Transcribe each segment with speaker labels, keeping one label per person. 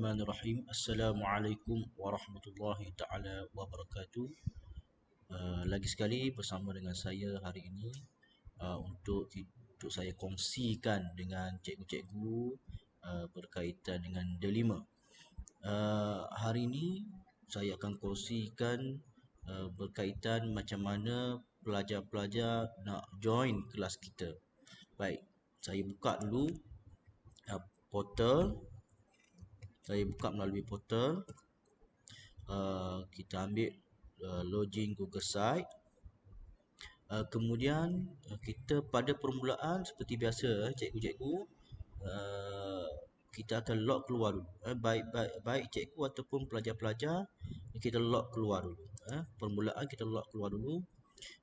Speaker 1: Bismillahirrahmanirrahim. Assalamualaikum warahmatullahi taala wabarakatuh. Lagi sekali bersama dengan saya hari ini untuk saya kongsikan dengan cikgu-cikgu berkaitan dengan delima. Hari ini saya akan kongsikan berkaitan macam mana pelajar-pelajar nak join kelas kita. Baik, saya buka dulu portal. Saya buka melalui portal. Kita ambil login Google Site. Kemudian kita pada permulaan seperti biasa cikgu-cikgu kita akan log keluar dulu. Baik cikgu ataupun pelajar-pelajar kita log keluar dulu. Permulaan kita log keluar dulu.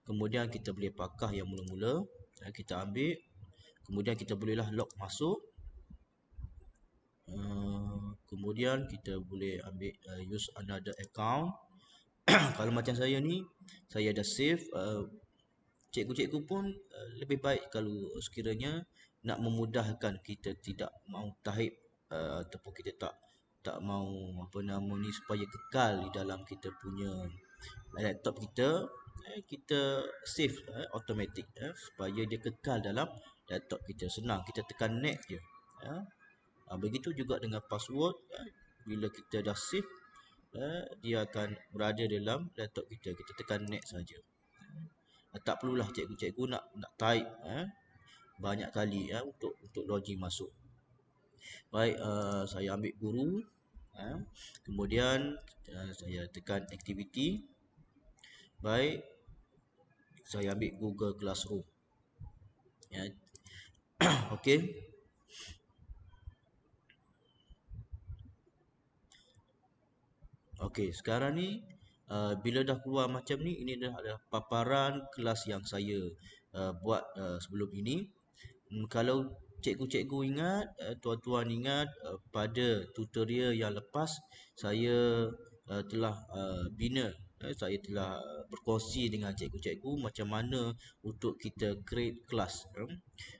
Speaker 1: Kemudian kita boleh pakah yang mula-mula. Kita ambil. Kemudian kita bolehlah log masuk. Kemudian kita boleh ambil use another account. Kalau macam saya ni, saya dah save. Cikgu-cikgu pun lebih baik kalau sekiranya nak memudahkan kita tidak mau taip ataupun kita tak mau supaya kekal di dalam kita punya laptop kita, kita save automatic supaya dia kekal dalam laptop kita. Senang, kita tekan next je. Begitu juga dengan password. Bila kita dah save, dia akan berada dalam laptop kita. Kita tekan next saja. Tak perlulah cikgu-cikgu nak type banyak kali untuk login masuk. Baik, saya ambil guru. Kemudian saya tekan activity. Baik, saya ambil Google Classroom. Okey. Okey, sekarang ni bila dah keluar macam ni, ini adalah paparan kelas yang saya buat sebelum ini. Kalau cikgu-cikgu ingat, tuan-tuan ingat, pada tutorial yang lepas saya telah bina, saya telah berkongsi dengan cikgu-cikgu macam mana untuk kita create kelas.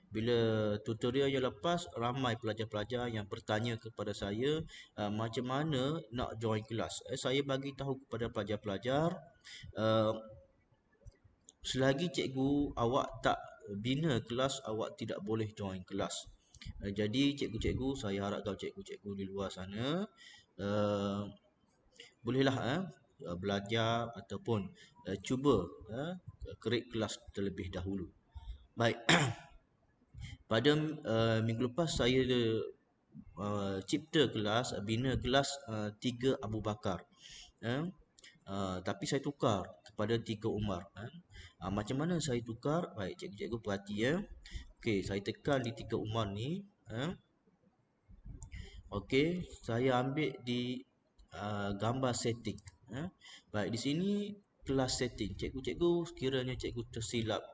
Speaker 1: Bila tutorial yang lepas, ramai pelajar-pelajar yang bertanya kepada saya macam mana nak join kelas. Saya bagi tahu kepada pelajar-pelajar, selagi cikgu awak tak bina kelas, awak tidak boleh join kelas. Jadi cikgu-cikgu, saya harapkan cikgu-cikgu di luar sana bolehlah belajar ataupun cuba create kelas terlebih dahulu. Baik. Pada minggu lepas saya cipta kelas, bina kelas 3 Abu Bakar. Tapi saya tukar kepada 3 Umar. Macam mana saya tukar? Baik, cikgu-cikgu perhati ya. Okey, saya tekan di 3 Umar ni. Okey, saya ambil di gambar setting. Baik, di sini kelas setting. Cikgu-cikgu sekiranya cikgu tersilap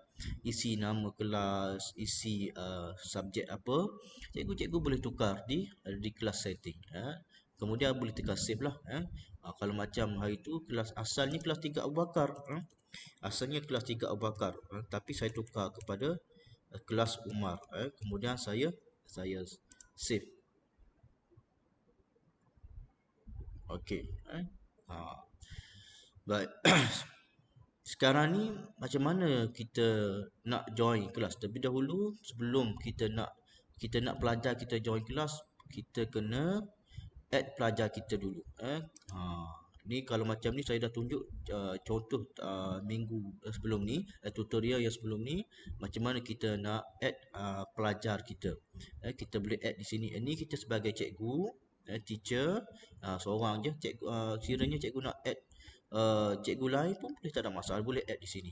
Speaker 1: isi nama kelas, isi subjek apa, cikgu-cikgu boleh tukar di kelas setting. Kemudian boleh tekan save lah. Kalau macam hari tu kelas asalnya kelas 3 Abu Bakar. Asalnya kelas 3 Abu Bakar, tapi saya tukar kepada kelas Umar. Kemudian saya save. Okey. Baik. Sekarang ni macam mana kita nak join kelas? Terlebih dahulu sebelum kita nak pelajar kita join kelas, kita kena add pelajar kita dulu. Ni kalau macam ni saya dah tunjuk contoh minggu sebelum ni, tutorial yang sebelum ni, macam mana kita nak add pelajar kita. Kita boleh add di sini. Ini kita sebagai cikgu, teacher, seorang je. Cikgu, kiranya cikgu nak add cikgu lain pun boleh, tak ada masalah, boleh add di sini.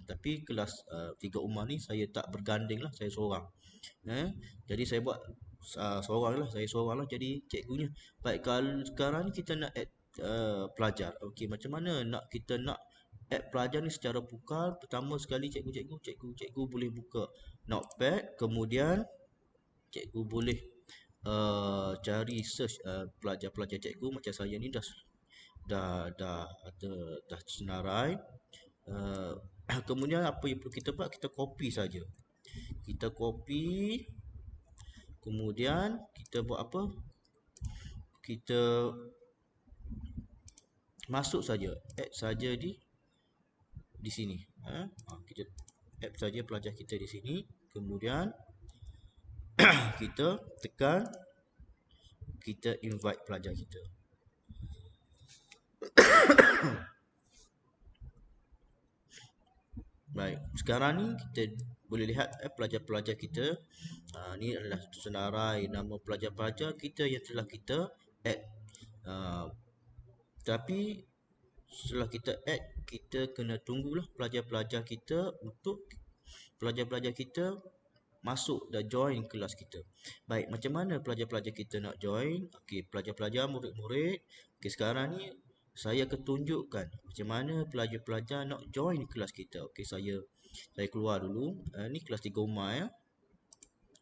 Speaker 1: Tapi kelas 3 Umar ni saya tak berganding lah, saya seorang. Jadi saya buat seorang lah, saya seorang lah jadi cikgunya. Baik, kalau sekarang ni kita nak add pelajar. Okey, macam mana kita nak add pelajar ni secara pukal? Pertama sekali cikgu boleh buka notepad, kemudian cikgu boleh cari search pelajar-pelajar cikgu. Macam saya ni dah senarai. Kemudian apa yang perlu kita buat? Kita copy saja. Kita copy. Kemudian kita buat apa? kita masuk saja, add saja di sini. Kita add saja pelajar kita di sini. Kemudian kita tekan, kita invite pelajar kita. Baik, sekarang ni kita boleh lihat pelajar-pelajar kita. Ni adalah senarai nama pelajar-pelajar kita yang telah kita add. Tapi setelah kita add, kita kena tunggulah pelajar-pelajar kita untuk pelajar-pelajar kita masuk dan join kelas kita. Baik, macam mana pelajar-pelajar kita nak join? Okey, pelajar-pelajar, murid-murid. Okey, sekarang ni saya akan tunjukkan macam mana pelajar-pelajar nak join kelas kita. Okey, saya keluar dulu. Ni kelas 3 Umar ya.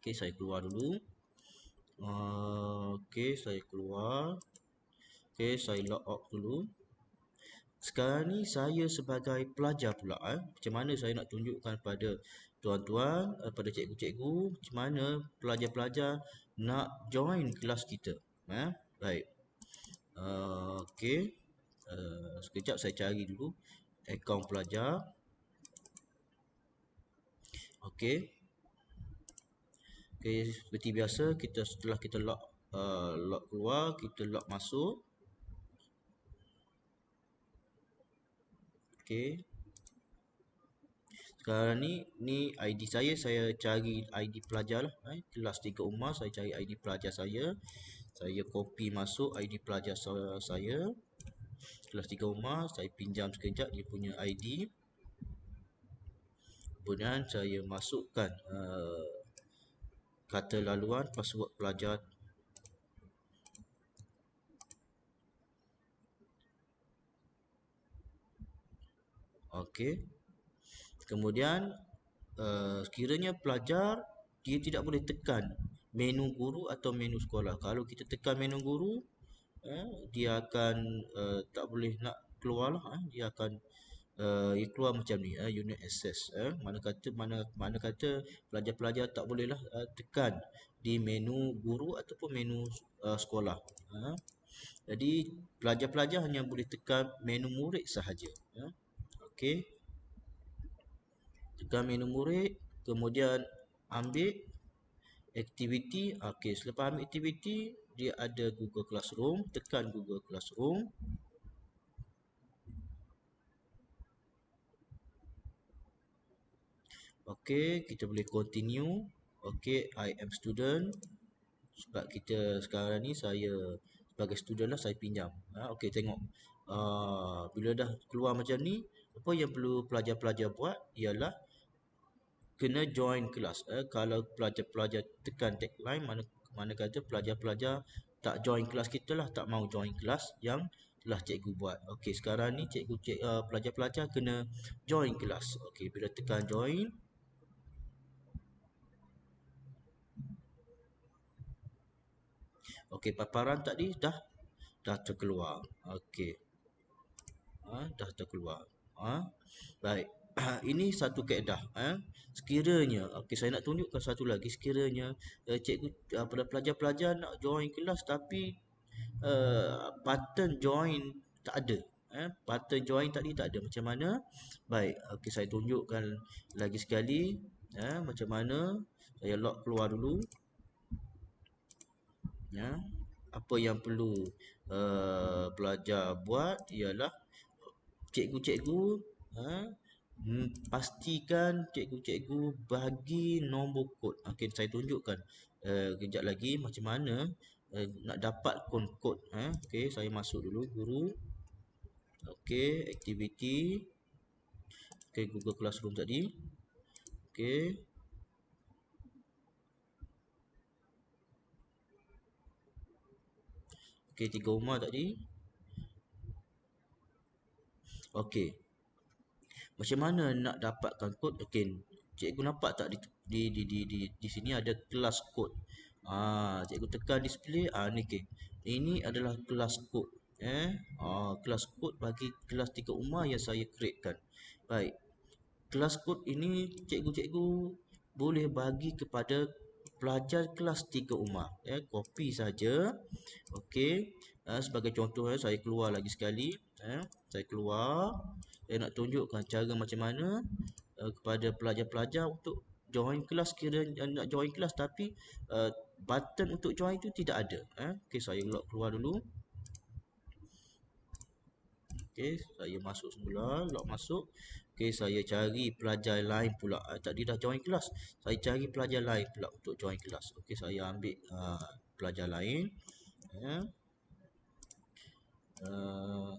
Speaker 1: Okey, saya keluar dulu. Okey, saya keluar. Okey, saya log out dulu. Sekarang ni saya sebagai pelajar pula. Macam mana saya nak tunjukkan pada tuan-tuan, pada cikgu-cikgu, macam mana pelajar-pelajar nak join kelas kita. Baik. Okey. Sekejap saya cari dulu akaun pelajar. Okey. Okey, seperti biasa kita setelah kita log keluar, kita log masuk. Okey. Sekarang ni ID saya cari ID pelajar lah. Kelas 3 Umar, saya cari ID pelajar saya. Saya copy masuk ID pelajar saya. Kelas 3 Umar, saya pinjam sekejap dia punya ID. Kemudian saya masukkan kata laluan password pelajar. Okey. Kemudian sekiranya pelajar dia tidak boleh tekan menu guru atau menu sekolah. Kalau kita tekan menu guru, dia akan tak boleh nak keluar lah. Dia akan keluar macam ni, unit access. Mana kata pelajar-pelajar tak bolehlah tekan di menu guru ataupun menu sekolah. Jadi pelajar-pelajar hanya boleh tekan menu murid sahaja. Okey. Tekan menu murid, kemudian ambil aktiviti. Okey, selepas ambil aktiviti, dia ada Google Classroom. Tekan Google Classroom. Okey, kita boleh continue. Okey, I am student. Sebab kita sekarang ni saya sebagai student lah, saya pinjam. Okey, tengok. Bila dah keluar macam ni, apa yang perlu pelajar-pelajar buat ialah kena join kelas. Kalau pelajar-pelajar tekan tagline, mana kata pelajar-pelajar tak join kelas kita lah, tak mau join kelas yang telah cikgu buat. Okey, sekarang ni pelajar-pelajar kena join kelas. Okey, bila tekan join, okey, paparan tadi dah terkeluar. Okey. Dah terkeluar. Baik. Ini satu kaedah. Sekiranya, okey, saya nak tunjukkan satu lagi. Sekiranya cikgu pada pelajar-pelajar nak join kelas tapi button join tak ada. Button join tadi tak ada. Macam mana? Baik. Okey, saya tunjukkan lagi sekali. Macam mana? Saya log keluar dulu. Apa yang perlu pelajar buat ialah cikgu-cikgu pastikan cikgu-cikgu bagi nombor kod. Okey, saya tunjukkan kejap lagi macam mana nak dapat kod. Okey, saya masuk dulu guru. Okey, aktiviti. Okey, Google Classroom tadi. Okey. Okey, 3 Umar tadi. Okey. Macam mana nak dapatkan kod? Okey, cikgu nampak tak di sini ada kelas kod. Cikgu tekan display. Ni okey. Ini adalah kelas kod. Kelas kod bagi kelas 3 Umar yang saya createkan. Baik. Kelas kod ini cikgu-cikgu boleh bagi kepada pelajar kelas 3 Umar. Copy saja. Okey. Sebagai contoh, saya keluar lagi sekali. Saya keluar. Saya nak tunjukkan cara macam mana kepada pelajar-pelajar untuk join kelas, kira nak join kelas tapi button untuk join tu tidak ada. Okey, saya log keluar dulu. Okey, saya masuk semula, log masuk. Okey, saya cari pelajar lain pula. Tadi dah join kelas. Saya cari pelajar lain pula untuk join kelas. Okey, saya ambil pelajar lain. Ya. Uh,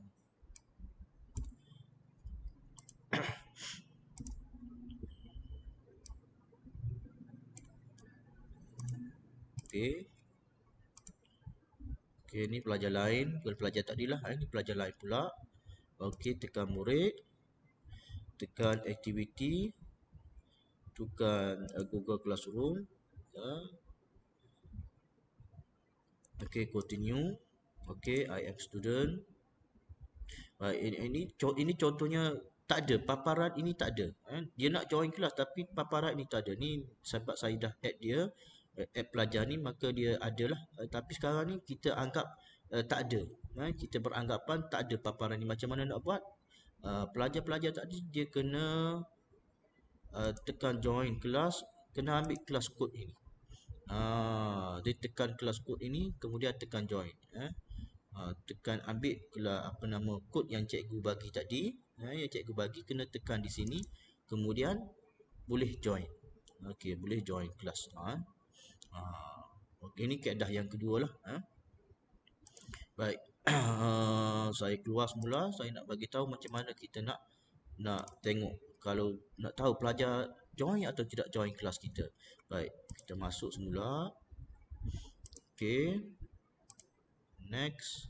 Speaker 1: Okey. Okey, ni pelajar lain, bukan pelajar tadilah. Ini pelajar lain pula. Okey, tekan murid. Tekan activity. Tekan Google Classroom. Okey, continue. Okey, I am student. Ini contohnya tak ada paparan, ini tak ada. Dia nak join kelas tapi paparan ini tak ada. Ni sebab saya dah add dia, add pelajar ni, maka dia adalah. Tapi sekarang ni kita anggap tak ada. Kita beranggapan tak ada paparan ni. Macam mana nak buat? Pelajar-pelajar tadi dia kena tekan join kelas, kena ambil kelas kod ini. Dia tekan kelas kod ini, kemudian tekan join. Tekan ambil apa nama kod yang cikgu bagi tadi. Yang cikgu bagi kena tekan di sini, kemudian boleh join. Okey, boleh join kelas. Okey, ini kaedah yang kedua lah. Baik. Saya keluar semula. Saya nak bagi tahu macam mana kita nak tengok kalau nak tahu pelajar join atau tidak join kelas kita. Baik, kita masuk semula. Okey. Next.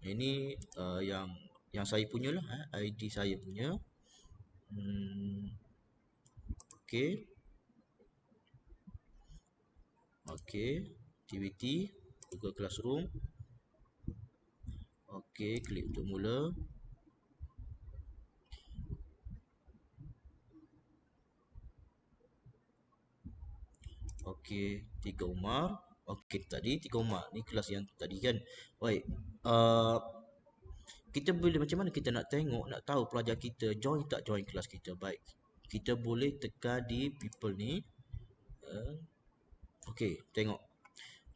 Speaker 1: Ini yang saya punya lah, ID saya punya. Okey. Okey, activity Google Classroom. Okey, klik untuk mula. Okey, 3 Umar. Okey, tadi 3 Umar. Ni kelas yang tadi kan. Baik. Kita boleh, macam mana kita nak tengok, nak tahu pelajar kita join tak join kelas kita? Baik. Kita boleh tekan di people ni. Okey, tengok.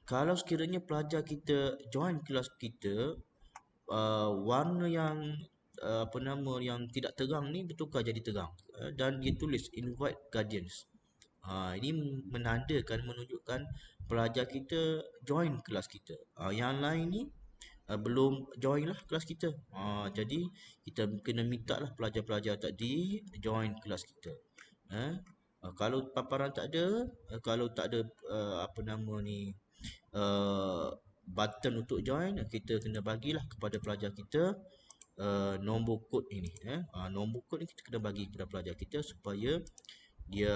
Speaker 1: Kalau sekiranya pelajar kita join kelas kita, warna yang apa nama yang tidak terang ni bertukar jadi terang, dan dia tulis invite guardians. Ini menandakan, menunjukkan pelajar kita join kelas kita. Yang lain ni belum join lah kelas kita. Jadi kita kena minta lah pelajar-pelajar tadi join kelas kita. Kalau paparan tak ada, kalau tak ada apa nama ni button untuk join, kita kena bagilah kepada pelajar kita nombor kod ini. Nombor kod ni kita kena bagi kepada pelajar kita supaya dia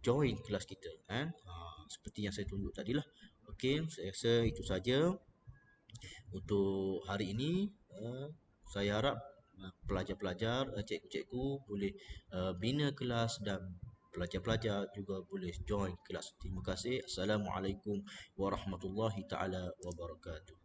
Speaker 1: join kelas kita. Seperti yang saya tunjuk tadilah. Okey, saya rasa itu saja untuk hari ini. Saya harap pelajar-pelajar, cikgu-cikgu boleh bina kelas dan pelajar-pelajar juga boleh join kelas. Terima kasih. Assalamualaikum warahmatullahi taala wabarakatuh.